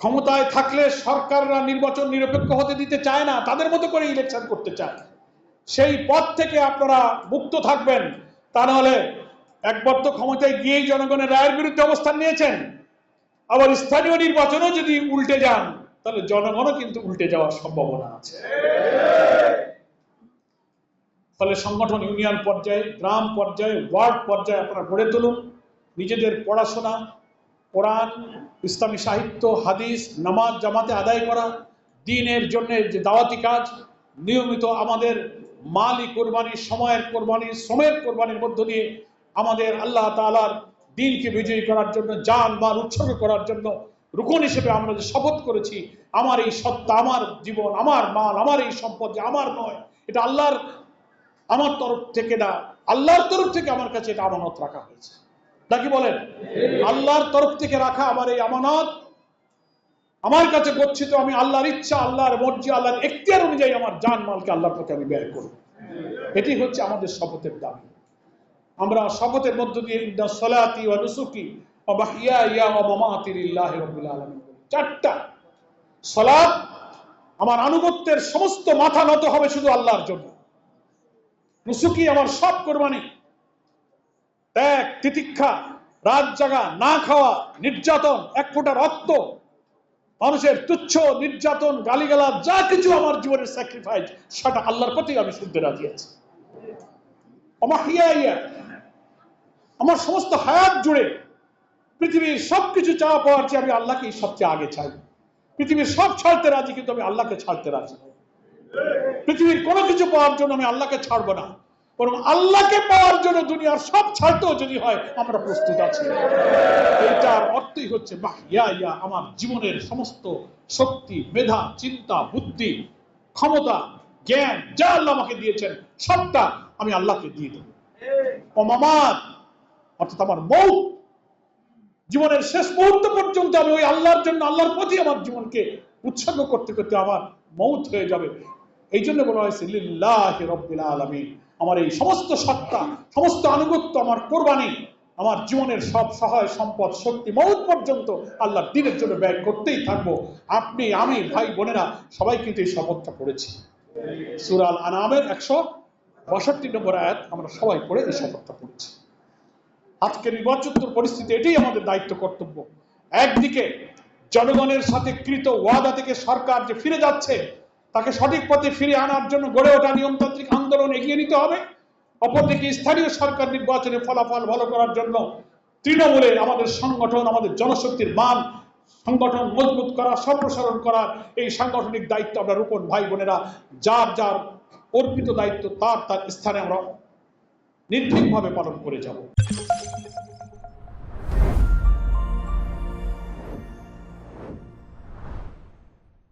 ক্ষমতায় থাকলে সরকাররা নির্বাচন নিরপেক্ষ হতে দিতে চায় না, তাদের মতো করে ইলেকশন করতে চায়। সেই পথ থেকে আপনারা মুক্ত থাকবেন। তা নাহলে একবার তো ক্ষমতায় গিয়েই জনগণের রায়ের বিরুদ্ধে অবস্থান নিয়েছেন, আবার স্থানীয় নির্বাচনও যদি উল্টে যান তাহলে জনগণও কিন্তু উল্টে যাওয়ার সম্ভাবনা আছে। ফলে সংগঠন ইউনিয়ন পর্যায়ে, গ্রাম পর্যায়ে, ওয়ার্ড পর্যায়ে আপনারা গড়ে তুলুন। নিজেদের পড়াশোনা, কোরআন, ইসলামী সাহিত্য, হাদিস, নামাজ জামাতে আদায় করা, দ্বীনের জন্য যে দাওয়াতি কাজ, নিয়মিত আমাদের মালি কোরবানি, সময়ের কোরবানি, শ্রমের কোরবানির মধ্য দিয়ে আমাদের আল্লাহ তাআলার দ্বীনকে বিজয়ী করার জন্য জান মাল উৎসর্গ করার জন্য রুকন হিসেবে আমরা যে শপথ করেছি, আমার এই সত্তা, আমার জীবন, আমার মাল, আমার এই সম্পদ যে আমার নয়, এটা আল্লাহর, আমার তরফ থেকে না, আল্লাহর তরফ থেকে আমার কাছে এটা আমানত রাখা হয়েছে। নাকি বলেন? আল্লাহর তরফ থেকে রাখা আমার এই আমানত আমার কাছে গচ্ছিত। আমি আল্লাহর ইচ্ছা, আল্লাহর মর্জি, আল্লাহর এখতিয়ার অনুযায়ী আমার জান মালকে আল্লাহর পথে আমি ব্যয় করব। এটি হচ্ছে আমাদের শপথের দাবি। আমরা শপথের মধ্য দিয়ে ইন্না সলাতি ওয়া নুসুকি ওয়া মাহইয়ায়া ওয়া মামাতি লিল্লাহি রাব্বিল আলামিন, চারটা সালাত, আমার আনুগত্যের সমস্ত মাথা নত হবে শুধু আল্লাহর জন্য। নুসুকি, আমার সব কুরবানি, ত্যাগ, তিতিক্ষা, রাত জাগা, না খাওয়া, নির্যাতন, এক ফোঁটা রক্ত, মানুষের তুচ্ছ নির্যাতন, গালিগালাজ, যা কিছু আমার জীবনের স্যাক্রিফাইস, সেটা আল্লাহর প্রতি আমি শুনতে রাজি আছি। আমার সমস্ত হায়াত জুড়ে পৃথিবীর সবকিছু চাওয়া পাওয়ার চেয়ে আমি আল্লাহকেই সবচেয়ে আগে চাই। পৃথিবীর সব ছাড়তে রাজি, কিন্তু আমি আল্লাহকে ছাড়তে রাজি। পৃথিবীর কোনো কিছু পাওয়ার জন্য আমি আল্লাহকে ছাড়বো না, বরং আল্লাহকে পাওয়ার জন্য দুনিয়ার সব ছাড়তেও যদি হয় আমরা প্রস্তুত আছি। এটার অর্থই হচ্ছে মাহইয়া, আমার জীবনের সমস্ত শক্তি, মেধা, চিন্তা, বুদ্ধি, ক্ষমতা, জ্ঞান যা আল্লাহ আমাকে দিয়েছেন সবটা আমি আল্লাহকে দিয়ে দেব। ও মামাত, অর্থাৎ আমার মৌত, জীবনের শেষ মুহূর্ত পর্যন্ত আমি ওই আল্লাহর জন্য, আল্লাহর প্রতি আমার জীবনকে উৎসর্গ করতে করতে আমার মৌত হয়ে যাবে। এই জন্য বলা হয়েছে লিল্লাহি রাব্বিল আলামিন। আমার এই সমস্ত সত্তা, সমস্ত আনুগত্য, আমার কোরবানি, আমার জীবনের সব সহায় সম্পদ, শক্তি, মৌত পর্যন্ত আল্লাহর দ্বীনের জন্য ব্যয় করতেই থাকবো। আপনি, আমি, ভাই বোনেরা সবাই কিন্তু এই শপথটা পড়েছি। সূরা আল আনআমের 162 নম্বর আয়াত আমরা সবাই পড়ে এই শপথটা পড়েছি। আজকে নির্বাচন পরিস্থিতি, এটাই আমাদের দায়িত্ব, কর্তব্য। একদিকে জনগণের সাথে কৃত ওয়াদা থেকে সরকার যে ফিরে যাচ্ছে, তাকে সঠিক পথে ফিরে আনার জন্য গড়ে ওঠা নিয়মতান্ত্রিক আন্দোলন এগিয়ে নিতে হবে। অপরদিকে স্থানীয় সরকার নির্বাচনে ফলাফল ভালো করার জন্য তৃণমূলের আমাদের সংগঠন, আমাদের জনশক্তির মান, সংগঠন মজবুত করা, সম্প্রসারণ করার এই সাংগঠনিক দায়িত্ব আমরা রূপন ভাই বোনেরা যার যার অর্পিত দায়িত্ব তার তার স্থানে আমরা নির্ভীকভাবে পালন করে যাব।